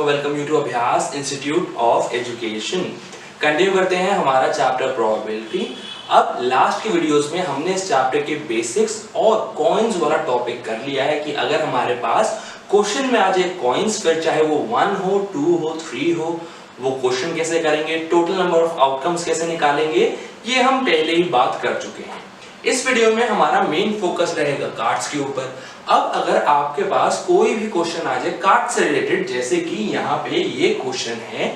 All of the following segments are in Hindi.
वेलकम यू टू अभ्यास इंस्टीट्यूट ऑफ एजुकेशन। कंटिन्यू करते हैं हमारा चैप्टर प्रोबेबिलिटी। अब लास्ट के वीडियोस में हमने इस चैप्टर के बेसिक्स और कॉइन्स वाला टॉपिक कर लिया है कि अगर हमारे पास क्वेश्चन में आ जाए कॉइन्स, फिर चाहे वो 1 हो, 2 हो, 3 हो, वो क्वेश्चन कैसे करेंगे, टोटल नंबर ऑफ आउटकम्स कैसे निकालेंगे, ये हम पहले ही बात कर चुके हैं। इस वीडियो में हमारा मेन फोकस रहेगा कार्ड्स के ऊपर। अब अगर आपके पास कोई भी क्वेश्चन आ जाए कार्ड से रिलेटेड, जैसे कि यहाँ पे ये क्वेश्चन है,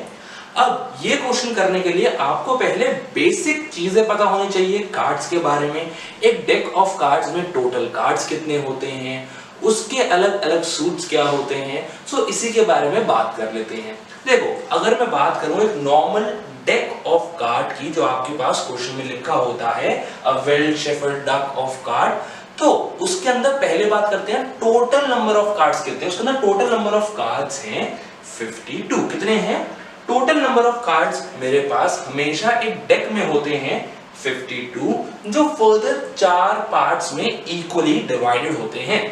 अब ये क्वेश्चन करने के लिए आपको पहले बेसिक चीजें पता होनी चाहिए कार्ड्स के बारे में। एक डेक ऑफ कार्ड्स में टोटल कार्ड्स कितने होते हैं, उसके अलग अलग सूट्स क्या होते हैं, सो इसी के बारे में बात कर लेते हैं। देखो, अगर मैं बात करूं एक नॉर्मल डेक ऑफ कार्ड की, जो आपके पास क्वेश्चन में लिखा होता है a well shuffled duck of card, तो उसके अंदर पहले बात करते हैं टोटल नंबर ऑफ कार्ड्स कितने हैं। उसके अंदर टोटल नंबर ऑफ कार्ड्स हैं 52। कितने हैं टोटल नंबर ऑफ कार्ड्स? मेरे पास हमेशा एक डेक में होते हैं 52, जो फर्दर 4 पार्ट्स में इक्वली डिवाइडेड होते हैं।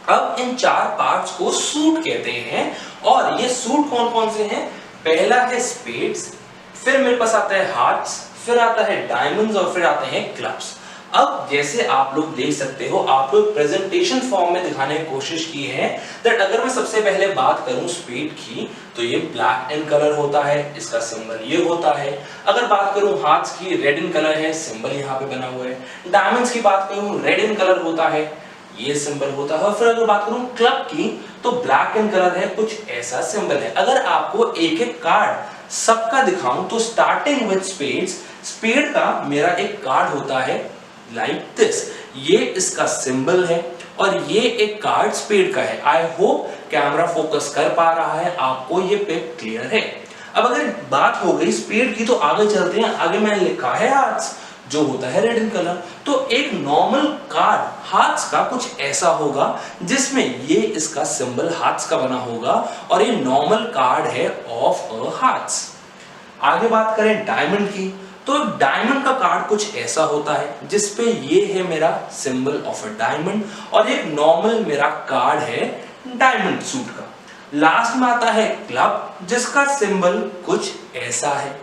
अब इन 4 पार्ट्स को सूट कहते हैं, और ये सूट कौन कौन से हैं? पहला है स्पेड्स, फिर मेरे पास आता है हार्ट्स, फिर आता है डायमंड्स, और फिर आते हैं क्लब्स। अब जैसे आप लोग देख सकते हो, आप लोग प्रेजेंटेशन फॉर्म में दिखाने की कोशिश की है दैट अगर मैं सबसे पहले बात करूं स्पेड की, तो ये ब्लैक इन कलर होता है, इसका सिंबल ये होता है। अगर बात करूं हार्ट्स की, रेड इन कलर है, सिंबल यहाँ पे बना हुआ है। डायमंड्स की बात करूं, रेड इन कलर होता है, ये सिंबल होता है। और फिर अगर बात करूं क्लब की, तो ब्लैक इन कलर है, कुछ ऐसा सिंबल है। अगर आपको एक एक कार्ड सबका दिखाऊं, तो स्टार्टिंग विद स्पेड्स, स्पेड का मेरा एक कार्ड होता है लाइक दिस, ये इसका सिंबल है, और ये एक कार्ड स्पेड का है। आई होप कैमरा फोकस कर पा रहा है, आपको ये पिक क्लियर है। अब अगर बात हो गई स्पेड की, तो आगे चलते हैं। आगे मैंने लिखा है हार्ट्स, जो होता है रेड इन कलर। तो एक नॉर्मल कार्ड हार्ट्स का कुछ ऐसा होगा, जिसमें ये इसका सिंबल हार्ट्स का बना होगा, और ये नॉर्मल कार्ड है ऑफ अ हार्ट्स। आगे बात करें डायमंड की, तो डायमंड का कार्ड कुछ ऐसा होता है, जिसपे ये है मेरा सिंबल ऑफ अ डायमंड, और एक नॉर्मल मेरा कार्ड है डायमंड सूट का। लास्ट में आता है क्लब, जिसका सिंबल कुछ ऐसा है।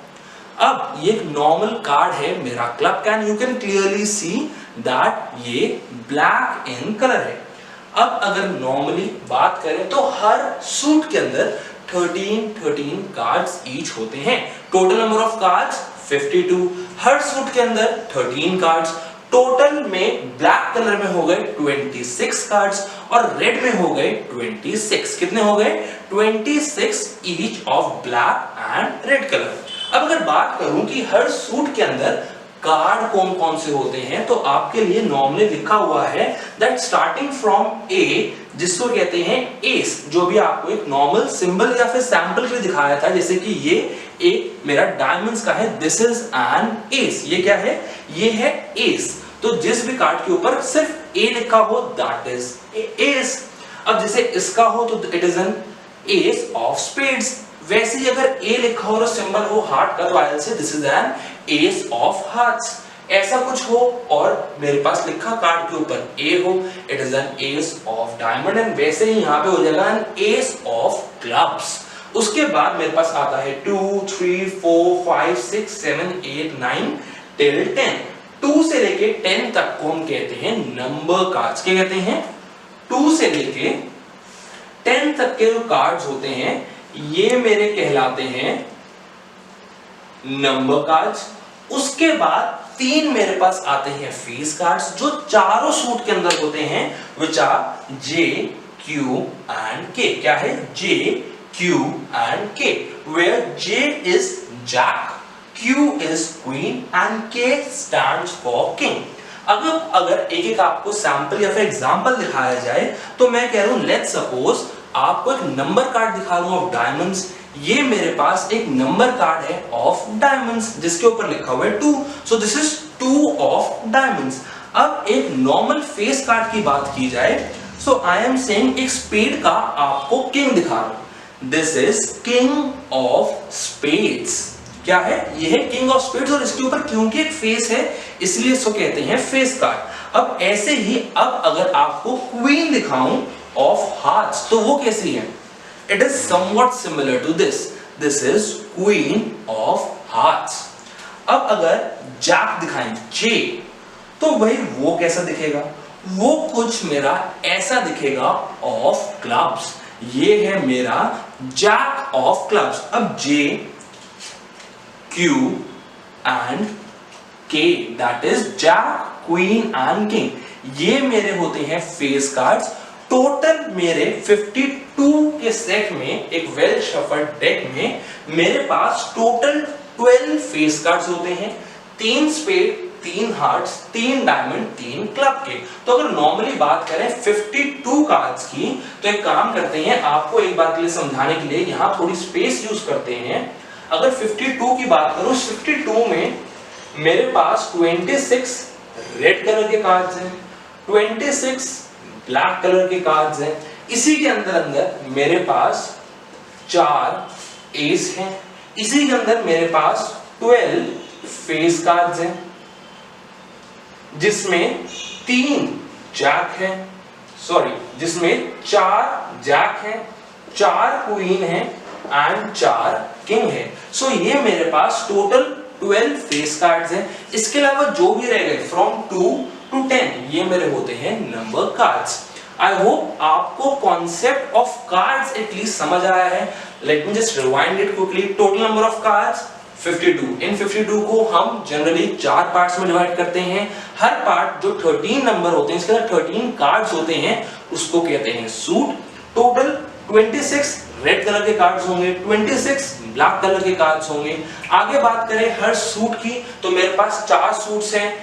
अब ये एक नॉर्मल कार्ड है मेरा क्लब का, you can clearly see that ये ब्लैक इन कलर है। अब अगर नॉर्मली बात करें, तो हर सूट के अंदर 13 कार्ड्स ईच होते हैं। Total number of cards 52, her suit के अंदर 13 कार्ड्स। टोटल में ब्लैक कलर में हो गए 26 कार्ड्स, और रेड में हो गए 26। कितने हो गए? 26 each of black and red colour. अब अगर बात करूं कि हर सूट के अंदर कार्ड कौन कौन से होते हैं, तो आपके लिए नॉर्मली लिखा हुआ है दैट स्टार्टिंग फ्रॉम ए, जिसको कहते हैं एस, जो भी आपको एक नॉर्मल सिंबल या फिर सैंपल के लिए दिखाया था, जैसे कि ये एक मेरा डायमंड्स का है, दिस इज एन एस। ये क्या है? ये है एस। तो जिस भी कार्ड के ऊपर सिर्फ ए लिखा हो, दैट इज एस। अब जैसे इसका हो, तो it is an S of spades. वैसे ही अगर ए लिखा हो और सिंबल हो हार्ट का, तो I will say this is an S of hearts. ऐसा कुछ हो और मेरे पास लिखा कार्ड के ऊपर ए हो, it is an S of diamond. And वैसे ही यहाँ पे हो जाएगा एन एस ऑफ क्लब्स। उसके बाद मेरे पास आता है 2, 3, 4, 5, 6, 7, 8, 9 टिल 10। 2 से लेके 10 तक को हम कहते हैं नंबर कार्ड्स। क्या कहते हैं? 2 से लेके 10 तक के जो कार्ड्स होते हैं, ये मेरे कहलाते हैं नंबर कार्ड्स। उसके बाद 3 मेरे पास आते हैं फेस कार्ड्स, जो चारों सूट के अंदर होते हैं, which are J, Q and K. क्या है? J, Q and K, where J is jack, Q is queen and K stands for king. अगर एक एक आपको सैंपल या फिर एग्जांपल दिखाया जाए, तो मैं कह रहा हूं लेट्स सपोज आपको एक नंबर कार्ड दिखा रहा हूं ऑफ डायमंड्स। ये मेरे पास एक नंबर कार्ड है ऑफ डायमंड्स, जिसके ऊपर लिखा हुआ है 2, so this is 2 of diamonds. अब एक नॉर्मल फेस कार्ड की बात की जाए, सो आई एम सेइंग एक स्पेड का आपको किंग दिखा रहा हूं, this is king of spades. क्या है? ये है किंग ऑफ स्पेड्स, और इसके ऊपर क्योंकि एक फेस है, इसलिए इसको कहते हैं फेस कार्ड। अब ऐसे ही अब अगर आपको क्वीन दिखाऊं ऑफ हार्ट्स, तो वो कैसी है? It is somewhat similar to this. This is Queen of Hearts. अब अगर जैक दिखाएं J, तो भाई वो कैसा दिखेगा? वो कुछ मेरा ऐसा दिखेगा ऑफ क्लब्स. ये है मेरा जैक ऑफ क्लब्स. अब J, Q and K, that is jack, queen and king. ये मेरे होते हैं फेस कार्ड्स. टोटल मेरे 52 के सेट में, एक वेल शफल्ड डेक में मेरे पास टोटल 12 फेस कार्ड्स होते हैं. 3 स्पेड, 3 हार्ट्स, 3 डायमंड, 3 क्लब के. तो अगर नॉर्मली बात करें 52 कार्ड्स की, तो एक काम करते हैं, आपको एक बार के लिए समझाने के लिए यहां थोड़ी स्पेस यूज करते हैं. अगर 52 की बात करूं, 52 में मेरे पास 26 रेड कलर के कार्ड्स हैं, 26 ब्लैक कलर के कार्ड्स हैं. इसी के अंदर अंदर मेरे पास 4 एस हैं. इसी के अंदर मेरे पास 12 फेस कार्ड्स हैं, जिसमें 3 जैक हैं, जिसमें 4 जैक हैं, 4 क्वीन हैं एंड 4 किंग है. सो ये मेरे पास टोटल 12 फेस कार्ड्स हैं. इसके अलावा जो भी रह गए फ्रॉम 2 to 10, ये मेरे होते हैं नंबर कार्ड्स. आई होप आपको कॉन्सेप्ट ऑफ कार्ड्स एटलीस्ट समझ आया है. Let me just rewind it quickly. Total number of cards 52. इन 52 को हम जनरली 4 पार्ट्स में डिवाइड करते हैं. हर पार्ट जो 13 नंबर होते हैं, इसके अंदर 13 कार्ड्स होते हैं, उसको कहते हैं सूट. टोटल 26 रेड कलर के कार्ड्स होंगे, 26 ब्लैक कलर के कार्ड्स होंगे. आगे बात करें हर सूट की, तो मेरे पास 4 सूट्स हैं.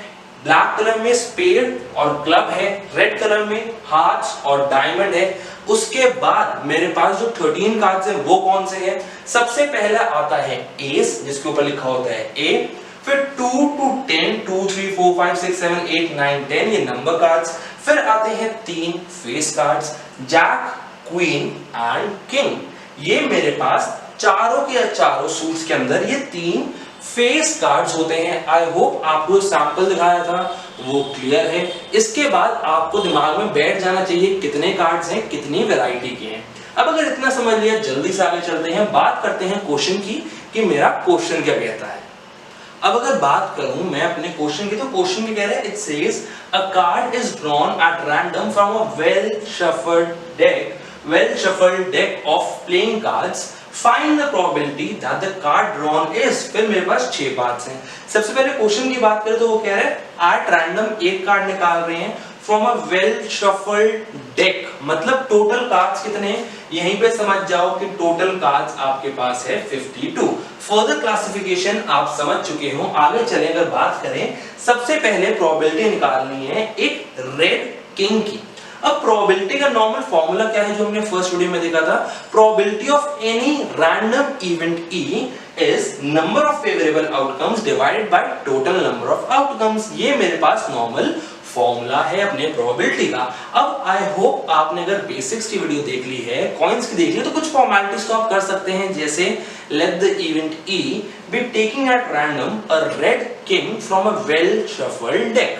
ब्लैक कलर में स्पेड और क्लब है, रेड कलर में हार्ट्स और डायमंड है. उसके बाद मेरे पास जो 13 कार्ड्स हैं वो कौन से हैं? सबसे पहला आता है एस, जिसके ऊपर लिखा होता है ए. फिर 2 to 10, 2, 3, 4, 5, 6, 7, 8, 9, 10 ये नंबर कार्ड्स. फिर आते हैं 3 face cards, jack, queen and king. ये मेरे पास चारों के चारों सूट्स के अंदर ये 3 फेस कार्ड्स होते हैं. आई होप आपको सैंपल दिखाया था वो क्लियर है. इसके बाद आपको दिमाग में बैठ जाना चाहिए कितने कार्ड्स हैं, कितनी वैरायटी के हैं. अब अगर इतना समझ लिया, जल्दी से आगे चलते हैं, बात करते हैं क्वेश्चन की कि मेरा क्वेश्चन क्या कहता है. अब अगर बात करूं मैं अपने क्वेश्चन की, तो क्वेश्चन क्या कह रहा है? It says a card is drawn at random from a well shuffled deck of playing cards. Find the probability that the card drawn is. फिर मेरे पास 6 पार्ट्स हैं. सबसे पहले क्वेश्चन की बात करें तो वो कह रहा है एट रैंडम एक कार्ड निकाल रहे हैं from a well shuffled deck. मतलब टोटल कार्ड्स कितने हैं? यहीं पे समझ जाओ कि टोटल कार्ड्स आपके पास है 52. फर्दर क्लासिफिकेशन आप समझ चुके हो. आगे चले अगर बात करें, सबसे पहले प्रोबेबिलिटी निकालनी है एक रेड किंग की. अब प्रोबेबिलिटी का नॉर्मल फॉर्मूला क्या है जो हमने फर्स्ट वीडियो में देखा था? Probability of any random event E is number of favourable outcomes divided by total number of outcomes. ये मेरे पास नॉर्मल फॉर्मूला है अपने प्रोबेबिलिटी का. अब आई होप आपने अगर बेसिक्स की वीडियो देख ली है, कॉइंस की देख ली, तो कुछ फॉर्मेलिटीज को आप कर सकते हैं. जैसे let the event E be taking at random uh red king from a well shuffled deck.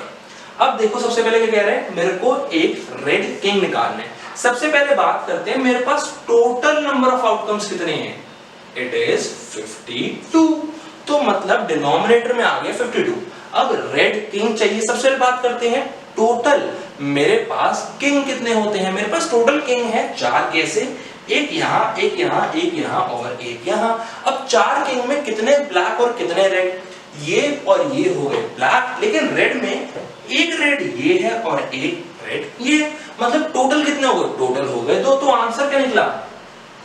अब देखो सबसे पहले क्या कह रहे हैं, मेरे को एक रेड किंग निकालना है. सबसे पहले बात करते हैं मेरे पास टोटल नंबर ऑफ आउटकम्स कितने हैं? It is 52. तो मतलब डिनोमिनेटर में आ गया 52. अब रेड किंग चाहिए. सबसे पहले बात करते हैं टोटल. मेरे पास किंग कितने होते हैं? मेरे पास टोटल किंग है 4 कैसे? एक यहाँ, एक यहाँ, एक यहाँ और एक यहाँ. अब 4 किंग में कितने ब्लैक और कितने रेड? ये और ये हो गए ब्लैक, लेकिन रेड में एक रेड ये है और एक रेड ये. मतलब टोटल कितने हो गए? टोटल हो गए 2. तो आंसर क्या निकला?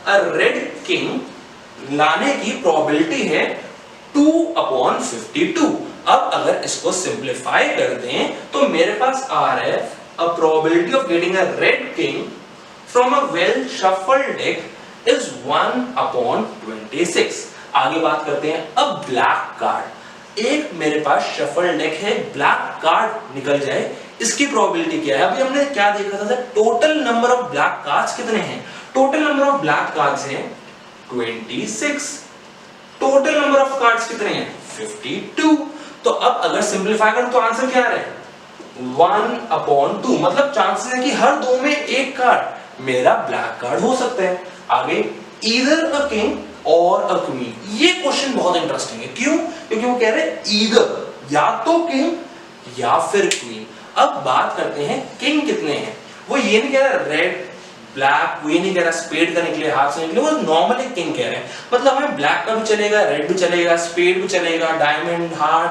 अ रेड किंग लाने की प्रोबेबिलिटी है 2/52. अब अगर इसको सिंप्लीफाई कर दें तो मेरे पास आ रहा है a probability of getting a red king from a well shuffled deck is 1/26. आगे बात करते हैं अब ब्लैक कार्ड. एक मेरे पास शफल डेक है, ब्लैक कार्ड निकल जाए, इसकी प्रोबेबिलिटी क्या है? अभी हमने क्या देखा था? Total number of black cards कितने हैं? Total number of black cards हैं 26. टोटल नंबर ऑफ कार्ड्स कितने हैं? 52. तो अब अगर सिंपलीफाई करें तो आंसर क्या आ रहा है? 1/2. मतलब चांसेस है कि हर 2 में एक कार्ड मेरा ब्लैक कार्ड हो सकता है। आगे ईदर अ किंग और अ क्वीन, ये क्वेश्चन बहुत इंटरेस्टिंग है। क्यों? क्योंकि वो कह रहे हैं ईदर, या तो किंग या फिर क्वीन। अब बात करते हैं किंग कितने हैं। वो ये नहीं कह रहा रेड ब्लैक, वो ये नहीं कह रहा स्पेड का निकले हाथ से निकले, वो नॉर्मली किंग कह रहे हैं। मतलब हमें ब्लैक का भी चलेगा, रेड भी चलेगा, स्पेड भी चलेगा, डायमंड, हार्ट,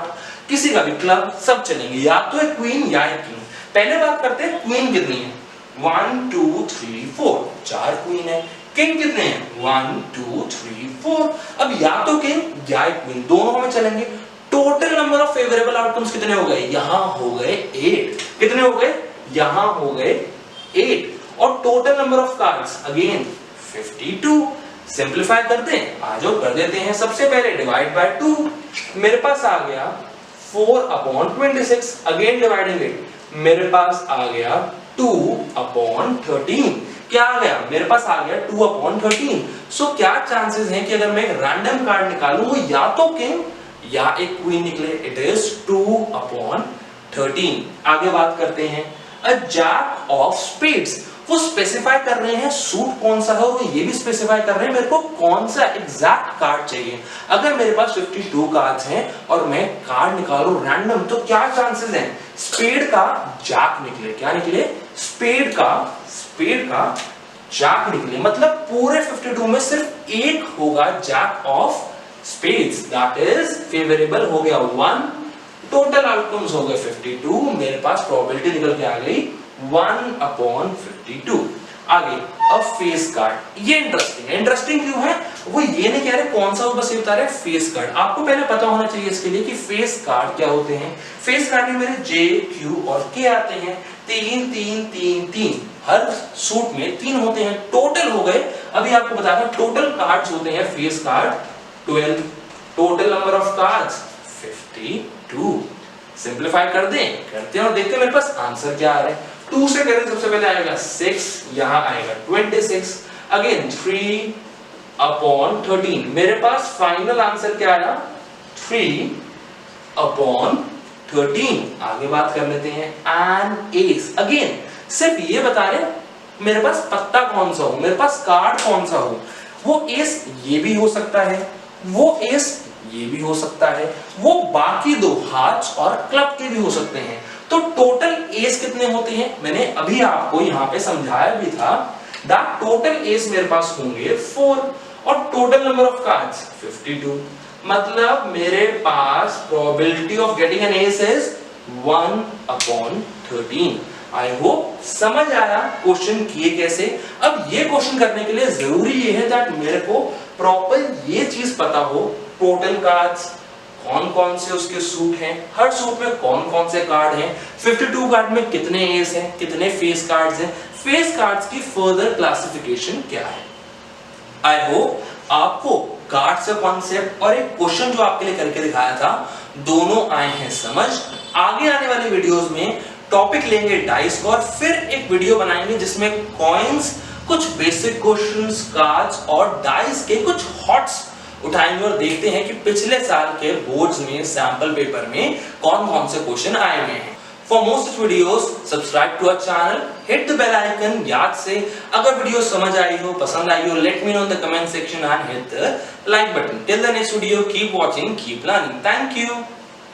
किसी का भी, क्लब, सब चलेंगे। या तो एक क्वीन या एक किंग। पहले बात करते हैं क्वीन कितनी है। 1 2 3 4, 4 क्वीन है। किंग कितने हैं? 1 2 3 4। अब या तो किंग या एक क्वीन, दोनों हमें चलेंगे। Total number of favourable outcomes कितने हो गए? यहां हो गए 8। कितने हो गए? यहां हो गए 8। और total number of cards again 52। Simplify करते हैं, आ जाओ कर देते हैं। सबसे पहले डिवाइड बाय 2, मेरे पास आ गया 4/26। अगेन डिवाइडिंग इट, मेरे पास आ गया 2/13। क्या आ गया? मेरे पास आ गया 2/13। सो क्या चांसेस हैं कि अगर मैं एक रैंडम कार्ड निकालूं वो या तो किंग या एक क्वीन निकले? It is 2/13। आगे बात करते हैं अ जैक ऑफ स्पेड्स। वो स्पेसिफाई कर रहे हैं सूट कौन सा है, और वो ये भी स्पेसिफाई कर रहे हैं मेरे को कौन सा एग्जैक्ट कार्ड चाहिए। अगर मेरे पास 52 कार्ड्स हैं और मैं कार्ड निकालूं रैंडम, तो क्या चांसेस हैं स्पेड का जैक निकले? क्या निकले? स्पेड का जैक निकले। मतलब पूरे 52 में सिर्फ एक होगा jack of spades, that is favourable हो गया 1। टोटल आउटकम्स हो गए 52। मेरे पास प्रोबेबिलिटी निकल के आ गई 1/52। आगे अब फेस कार्ड, ये इंटरेस्टिंग है। इंटरेस्टिंग क्यों है? वो ये नहीं कह रहे कौन सा, वो बस ये बता रहे फेस कार्ड। आपको पहले पता होना चाहिए इसके लिए कि फेस कार्ड क्या होते हैं। फेस कार्ड में मेरे J, Q और K आते हैं। 3 3 3 3, हर सूट में 3 होते हैं। टोटल हो गए, अभी आपको बताया टोटल कार्ड्स होते हैं face card 12। Total number of cards 52। Simplify करते हैं और देखते हैं मेरे पास आंसर क्या आ रहा है। 2 से करें, सबसे पहले आएगा 6, यहां आएगा 26। अगेन 3/13। मेरे पास फाइनल आंसर क्या आया? 3/13। आगे बात कर लेते हैं एन एस। अगेन सिर्फ ये बता रहे मेरे पास पत्ता कौन सा हो, मेरे पास कार्ड कौन सा हो। वो एस ये भी हो सकता है, वो एस ये भी हो सकता है, वो बाकी दो हार्ट्स और क्लब के भी हो सकते हैं। तो टोटल एस कितने होते हैं? मैंने अभी आपको यहां पे समझाया भी था दैट टोटल एस मेरे पास होंगे 4 और टोटल नंबर ऑफ कार्ड्स 52। मतलब मेरे पास probability of getting an ace is 1/13। I hope समझ आया क्वेश्चन किए कैसे। अब ये क्वेश्चन करने के लिए जरूरी ये है दैट मेरे को प्रॉपर ये चीज पता हो, टोटल कार्ड्स कौन कौन से उसके सूट हैं, हर सूट में कौन कौन से कार्ड हैं, 52 कार्ड में कितने एस हैं, कितने फेस कार्ड्स हैं, फेस कार्ड्स की फर्दर क्लासिफिकेशन क्या है। आई होप आपको कार्ड से कॉन्सेप्ट और एक क्वेश्चन जो आपके लिए करके दिखाया था दोनों आए हैं समझ। आगे आने वाली वीडियोस में टॉपिक लेंगे डाइस को और फिर एक वीडियो बनाएंगे जिसमें कॉइन्स, कुछ बेसिक क्वेश्चंस, कार्ड्स और डाइस के कुछ हॉट्स उठाएंगे और देखते हैं कि पिछले साल के बोर्ड्स में सैंपल पेपर में कौन कौन से क्वेश्चन आए हुए हैं। For more such videos, subscribe to our channel, hit the bell icon। याद से अगर वीडियो समझ आई हो, पसंद आई हो, let me know in the comment section and hit the like button। Till the next video, keep watching, keep learning। Thank you।